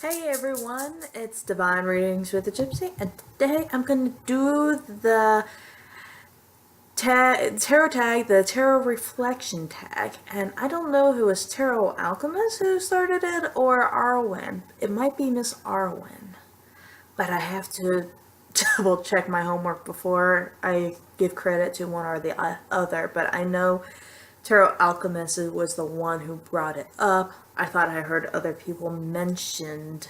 Hey everyone, it's Divine Readings with the Gypsy, and today I'm going to do the tarot tag, the tarot reflection tag. And I don't know if it was Tarot Alchemist who started it or Arwen. It might be Miss Arwen, but I have to double check my homework before I give credit to one or the other. But I know Tarot Alchemist was the one who brought it up. I thought I heard other people mentioned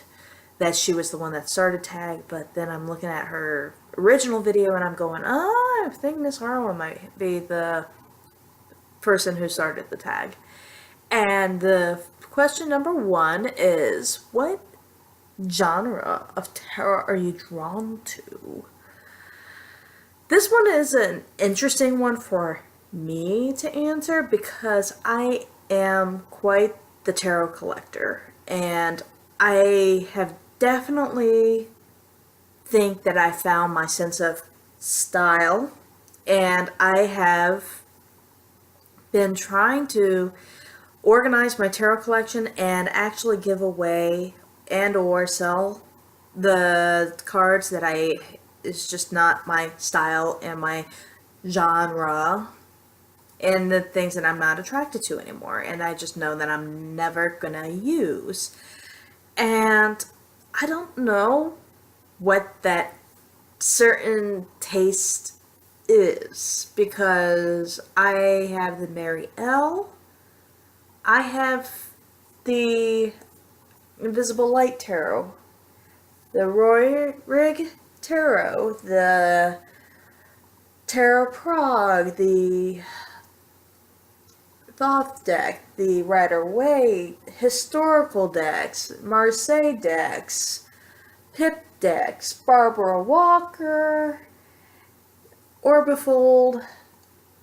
that she was the one that started tag, but then I'm looking at her original video and I'm going, oh, I think Miss Harwell might be the person who started the tag. And the question number one is, what genre of tarot are you drawn to? This one is an interesting one for me to answer because I am quite the tarot collector, and I have definitely think that I found my sense of style, and I have been trying to organize my tarot collection and actually give away and or sell the cards that I is just not my style and my genre and the things that I'm not attracted to anymore, and I just know that I'm never gonna use. And I don't know what that certain taste is because I have the Mary L. I have the Invisible Light Tarot, the Roy Rig Tarot, the Tarot Prague, the Thoth deck, the Rider Waite, historical decks, Marseille decks, Pip decks, Barbara Walker, Orbifold,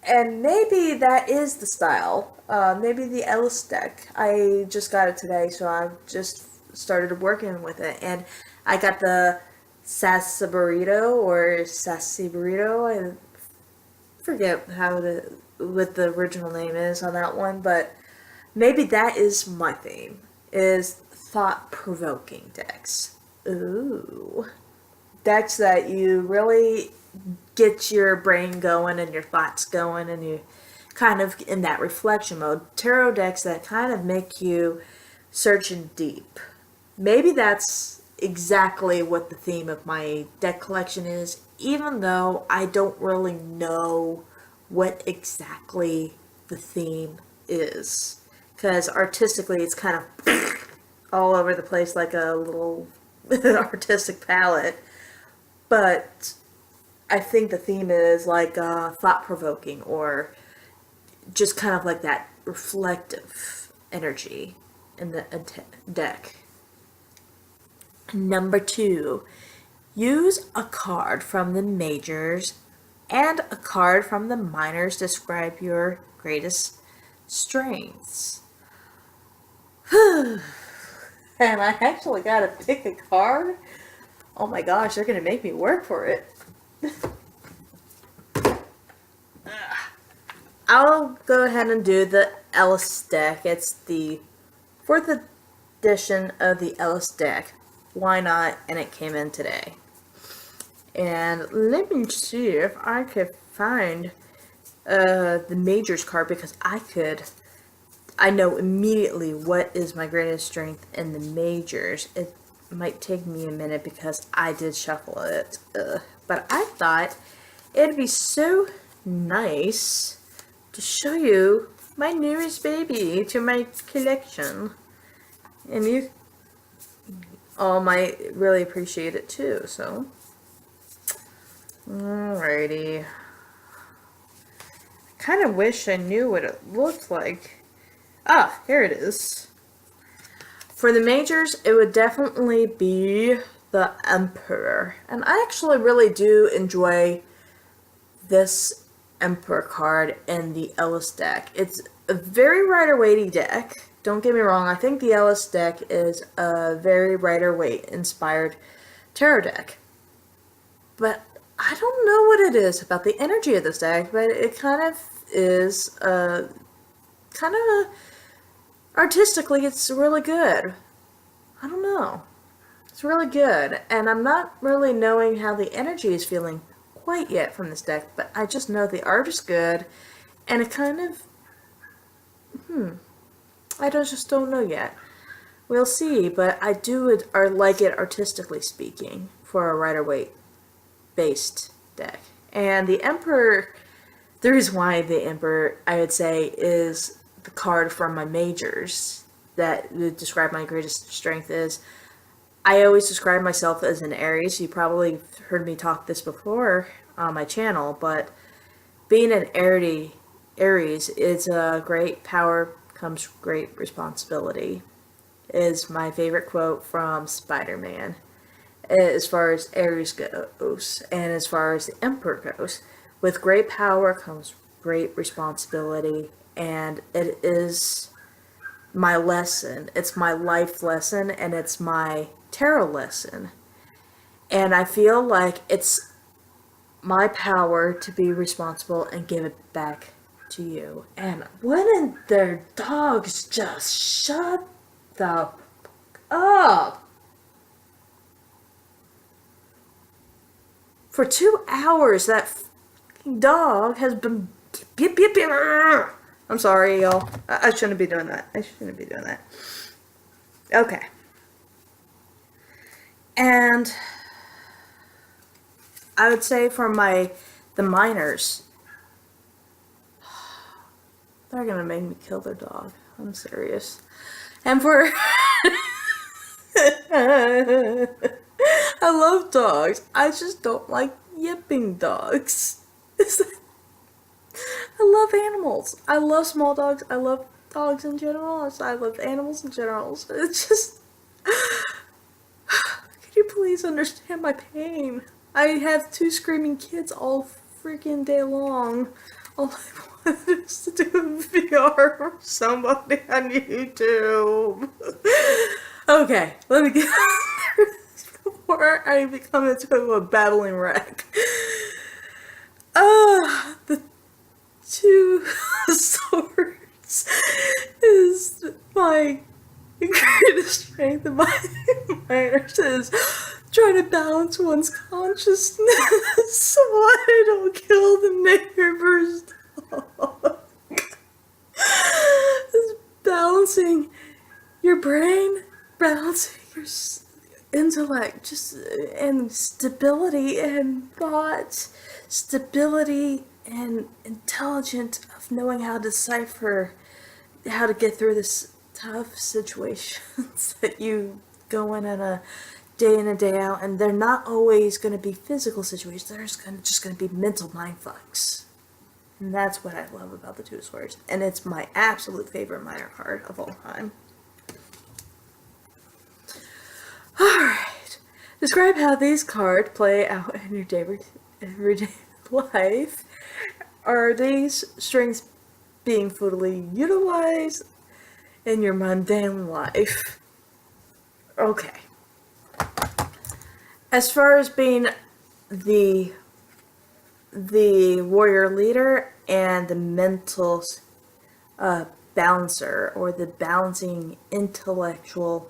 and maybe that is the style. Maybe the Ellis deck. I just got it today, so I've just started working with it. And I got the Sassy Burrito or Sassy Burrito. I forget what the original name is on that one, but maybe that is my theme, is thought-provoking decks. Ooh. Decks that you really get your brain going and your thoughts going and you kind of in that reflection mode. Tarot decks that kind of make you searching deep. Maybe that's exactly what the theme of my deck collection is, even though I don't really know what exactly the theme is. Because artistically, it's kind of all over the place like a little artistic palette. But I think the theme is like thought-provoking or just kind of like that reflective energy in the deck. Number two, use a card from the majors and a card from the minors to describe your greatest strengths. And I actually gotta pick a card. Oh my gosh, they're gonna make me work for it. I'll go ahead and do the Ellis deck. It's the 4th edition of the Ellis deck. Why not? And it came in today. And let me see if I could find the majors card, because I know immediately what is my greatest strength in the majors. It might take me a minute because I did shuffle it. But I thought it'd be so nice to show you my newest baby to my collection. And you all might really appreciate it too, so. Alrighty. I kind of wish I knew what it looked like. Ah, here it is. For the majors, it would definitely be the Emperor. And I actually really do enjoy this Emperor card in the Ellis deck. It's a very Rider-Waite deck. Don't get me wrong, I think the Ellis deck is a very Rider-Waite inspired tarot deck. But I don't know what it is about the energy of this deck, but it kind of is artistically, it's really good. I don't know. It's really good, and I'm not really knowing how the energy is feeling quite yet from this deck, but I just know the art is good, and it kind of, just don't know yet. We'll see, but I do or like it artistically speaking for a Rider-Waite based deck. And the Emperor, the reason why the Emperor, I would say, is the card from my majors that would describe my greatest strength is I always describe myself as an Aries. You probably heard me talk this before on my channel, but being an Aries is a great power comes great responsibility is my favorite quote from Spider-Man as far as Aries goes and as far as the Emperor goes. With great power comes great responsibility, and it is my lesson. It's my life lesson, and it's my tarot lesson. And I feel like it's my power to be responsible and give it back to you. And when their dogs just shut the up? For 2 hours, that dog has been. Beep, beep, beep. I'm sorry, y'all. I shouldn't be doing that. Okay. And I would say for the minors, they're gonna make me kill their dog. I'm serious. And for I love dogs. I just don't like yipping dogs. I love animals. I love small dogs. I love dogs in general. I love animals in general. It's just, could you please understand my pain? I have 2 screaming kids all freaking day long. All I wanted is to do a VR for somebody on YouTube. Okay, let me get through this before I become into a babbling wreck. The 2 swords is my greatest strength of my minors is trying to balance one's consciousness so I don't kill the neighbor's dog. It's balancing your brain, balancing your intellect, just and stability and thought, stability and intelligence of knowing how to decipher how to get through this tough situations that you go in a day in and day out, and they're not always going to be physical situations. They're just going to be mental mind fucks, and that's what I love about the 2 of Swords, and it's my absolute favorite minor card of all time. All right, describe how these cards play out in your everyday life. Are these strengths being fully utilized in your mundane life? Okay. As far as being the warrior leader and the mental balancer, or the balancing intellectual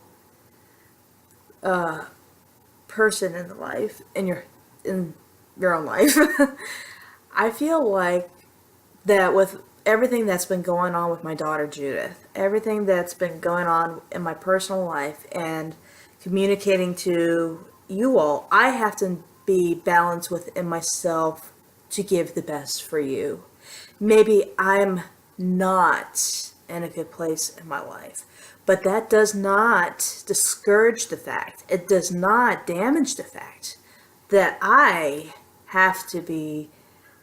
person in the life, in your own life, I feel like that with everything that's been going on with my daughter Judith, everything that's been going on in my personal life, and communicating to you all, I have to be balanced within myself to give the best for you. Maybe I'm not in a good place in my life, but that does not discourage the fact, it does not damage the fact that I have to be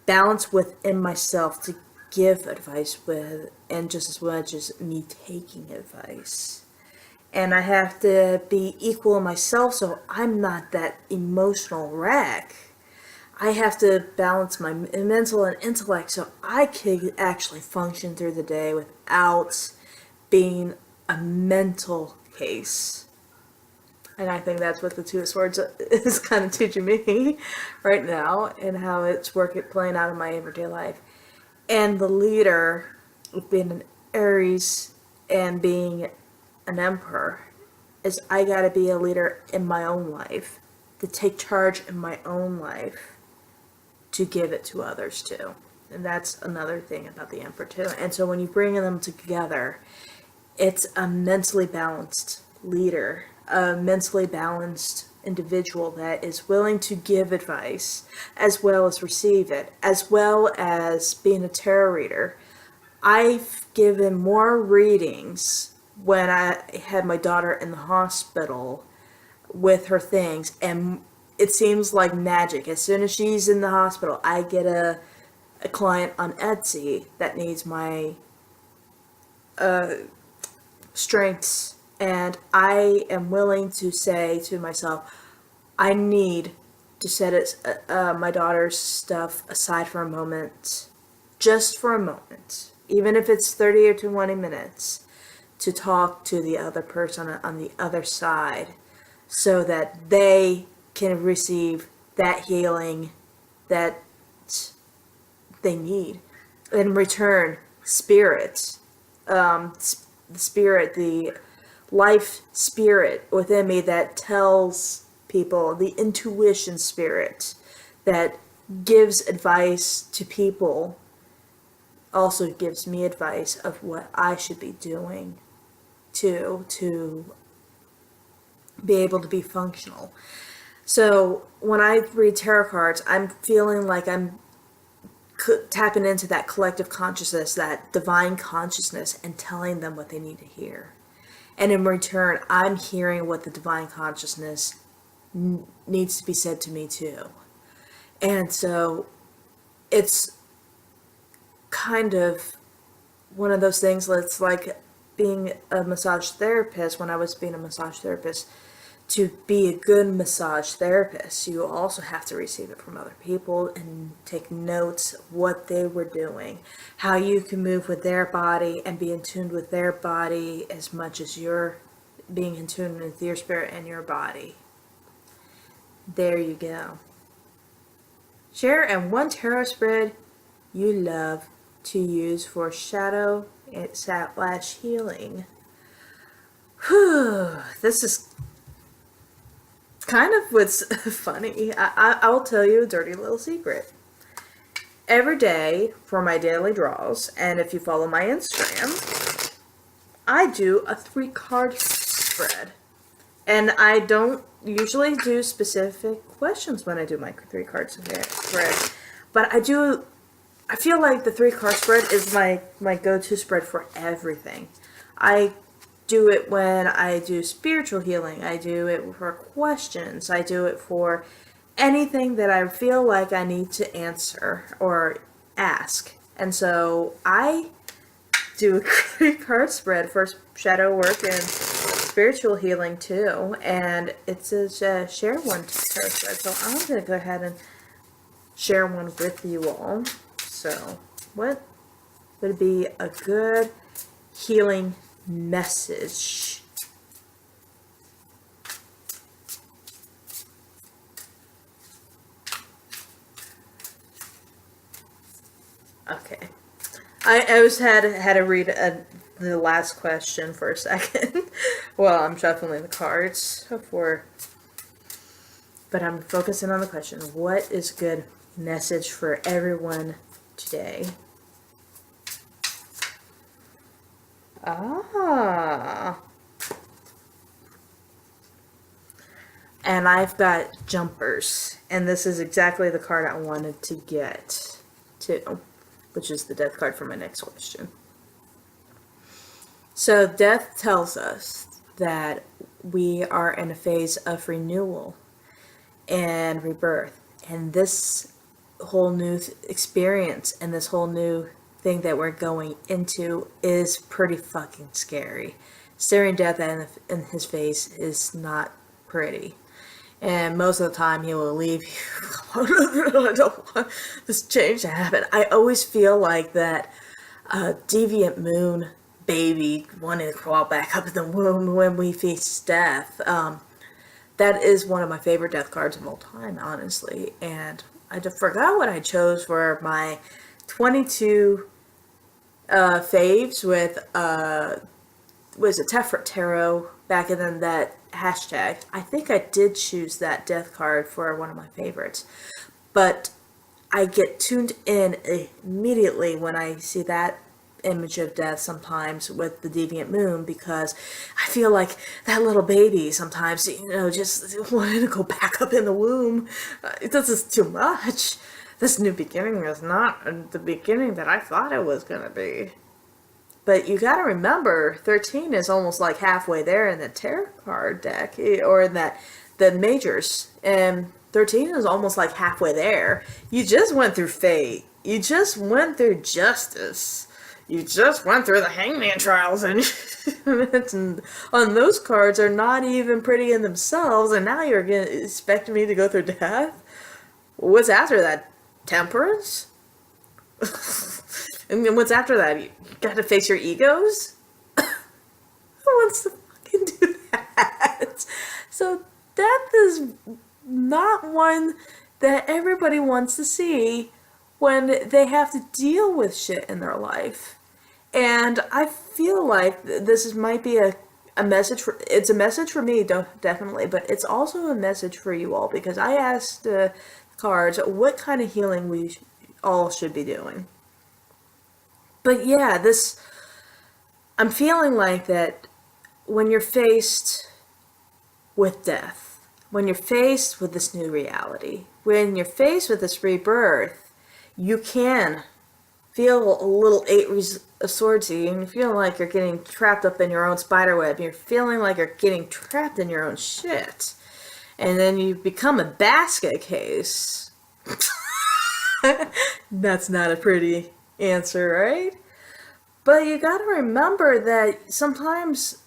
balanced within myself to give advice with, and just as much as me taking advice. And I have to be equal in myself so I'm not that emotional wreck. I have to balance my mental and intellect so I can actually function through the day without being a mental case. And I think that's what the 2 of Swords is kind of teaching me right now, and how it's playing out in my everyday life. And the leader, being an Aries and being an Emperor, is I gotta be a leader in my own life, to take charge in my own life, to give it to others too. And that's another thing about the Emperor too. And so when you bring them together, it's a mentally balanced leader, a mentally balanced individual that is willing to give advice as well as receive it, as well as being a tarot reader. I've given more readings when I had my daughter in the hospital with her things, and it seems like magic. As soon as she's in the hospital, I get a client on Etsy that needs my strengths, and I am willing to say to myself, I need to set my daughter's stuff aside for a moment, just for a moment, even if it's 30 or 20 minutes, to talk to the other person on the other side so that they can receive that healing that they need. In return, spirit, the spirit, the life spirit within me that tells people, the intuition spirit that gives advice to people, also gives me advice of what I should be doing to be able to be functional. So when I read tarot cards, I'm feeling like I'm tapping into that collective consciousness, that divine consciousness, and telling them what they need to hear. And in return, I'm hearing what the divine consciousness needs to be said to me too. And so it's kind of one of those things that's like being a massage therapist. When I was being a massage therapist, to be a good massage therapist, you also have to receive it from other people and take notes of what they were doing, how you can move with their body and be in tune with their body as much as you're being in tune with your spirit and your body. There you go. Share and one tarot spread you love to use for shadow / healing. Whew, this is kind of what's funny. I will tell you a dirty little secret. Every day for my daily draws, and if you follow my Instagram, I do a 3-card spread. And I don't usually do specific questions when I do my 3-card spread. But I feel like the 3-card spread is my go-to spread for everything. I do it when I do spiritual healing. I do it for questions. I do it for anything that I feel like I need to answer or ask. And so I do a 3-card spread for shadow work and spiritual healing too. And it's a share one tarot spread. So I'm going to go ahead and share one with you all. So what would be a good healing message? Okay, I was had to read the last question for a second. Well, I'm shuffling the cards but I'm focusing on the question. What is good message for everyone today? And I've got jumpers, and this is exactly the card I wanted to get to, which is the death card for my next question. So death tells us that we are in a phase of renewal and rebirth, and this whole new experience and this whole new thing that we're going into is pretty fucking scary. Staring death in his face is not pretty. And most of the time he will leave you. I don't want this change to happen. I always feel like that deviant moon baby wanting to crawl back up in the womb when we face death. That is one of my favorite death cards of all time, honestly. And I just forgot what I chose for my 22 faves was it Tefra Tarot back in then that hashtag. I think I did choose that death card for one of my favorites. But I get tuned in immediately when I see that image of death sometimes with the deviant moon, because I feel like that little baby sometimes, just wanting to go back up in the womb. This is too much. This new beginning is not the beginning that I thought it was going to be. But you gotta remember, 13 is almost like halfway there in the tarot card deck, or in the majors. And 13 is almost like halfway there. You just went through fate. You just went through justice. You just went through the hangman trials, and on those cards are not even pretty in themselves, and now you're gonna expect me to go through death? What's after that? Temperance? And then what's after that? You gotta face your egos? Who wants to fucking do that? So death is not one that everybody wants to see when they have to deal with shit in their life. And I feel like this might be a message it's a message for me, definitely, but it's also a message for you all, because I asked the cards what kind of healing we all should be doing. But yeah, I'm feeling like that when you're faced with death, when you're faced with this new reality, when you're faced with this rebirth, you can feel a little Eight of Swordsy, and you feel like you're getting trapped up in your own spiderweb. You're feeling like you're getting trapped in your own shit. And then you become a basket case. That's not a pretty answer, right? But you gotta remember that sometimes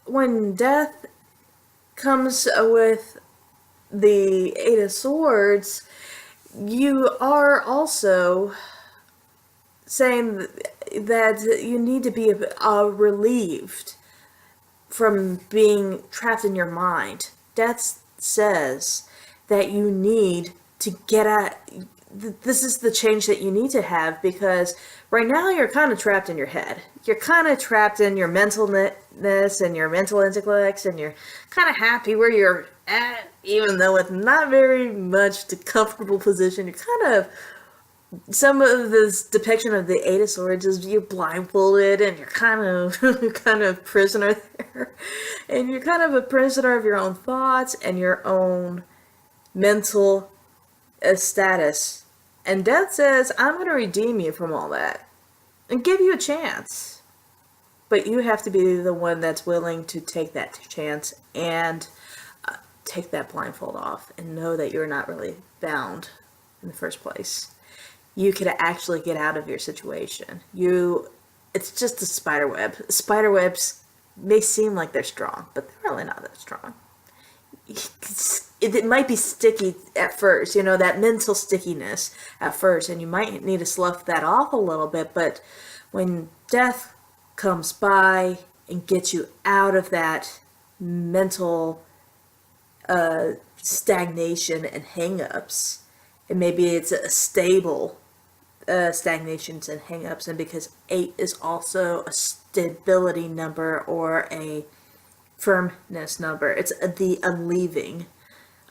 when death comes with the Eight of Swords, you are also saying that you need to be relieved from being trapped in your mind. Death says that you need to get at. This is the change that you need to have, because right now you're kind of trapped in your head. You're kind of trapped in your mentalness and your mental intellects, and you're kind of happy where you're at, even though it's not very much the comfortable position. You're kind of, some of this depiction of the Eight of Swords is you're blindfolded and you're kind of prisoner there. And you're kind of a prisoner of your own thoughts and your own mental status. And death says, I'm going to redeem you from all that and give you a chance. But you have to be the one that's willing to take that chance and take that blindfold off and know that you're not really bound in the first place. You could actually get out of your situation. It's just a spider web. Spider webs may seem like they're strong, but they're really not that strong. It might be sticky at first, that mental stickiness at first, and you might need to slough that off a little bit, but when death comes by and gets you out of that mental stagnation and hang-ups, and maybe it's a stable stagnations and hang-ups, and because 8 is also a stability number or a firmness number, it's the leaving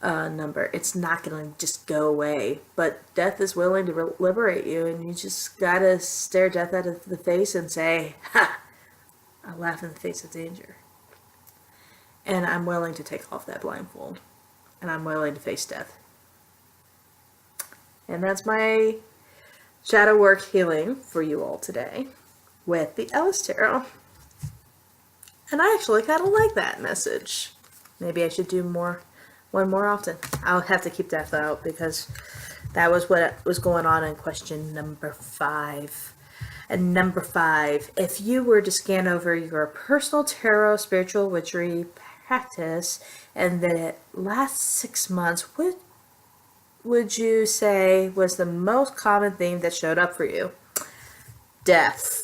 number. It's not going to just go away, but death is willing to liberate you, and you just gotta stare death out of the face and say, ha, I laugh in the face of danger, and I'm willing to take off that blindfold, and I'm willing to face death. And that's my shadow work healing for you all today with the Ellis Tarot. And I actually kind of like that message. Maybe I should do one more often. I'll have to keep that out, because that was what was going on in question number 5. And number 5, if you were to scan over your personal tarot spiritual witchery practice and the last 6 months, what would you say was the most common theme that showed up for you? Death.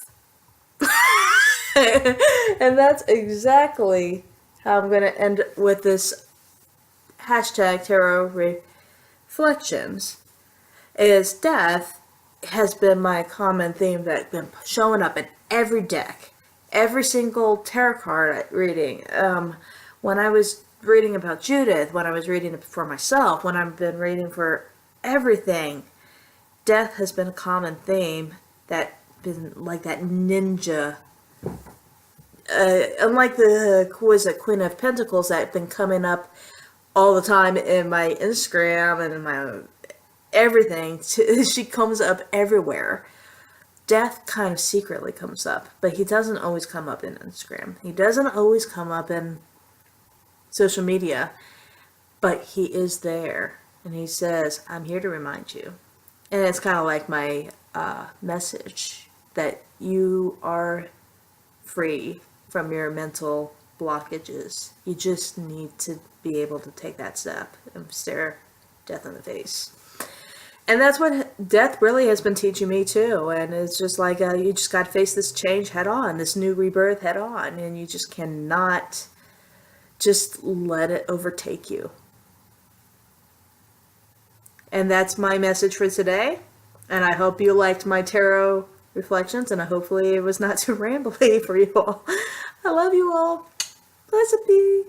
And that's exactly how I'm going to end with this hashtag tarot reflections. Is death has been my common theme that's been showing up in every deck. every single tarot card reading. When I was reading about Judith, when I was reading for myself, when I've been reading for everything, death has been a common theme that been like that ninja. Unlike the Queen of Pentacles that have been coming up all the time in my Instagram and in my everything, she comes up everywhere. Death kind of secretly comes up, but he doesn't always come up in Instagram. He doesn't always come up in social media, but he is there, and he says, "I'm here to remind you." And it's kind of like my message that you are free from your mental blockages. You just need to be able to take that step and stare death in the face. And that's what death really has been teaching me too. And it's just like you just got to face this change head on, this new rebirth head on, and you just cannot just let it overtake you. And that's my message for today. And I hope you liked my tarot reflections, and hopefully it was not too rambly for you all. I love you all. Blessed be.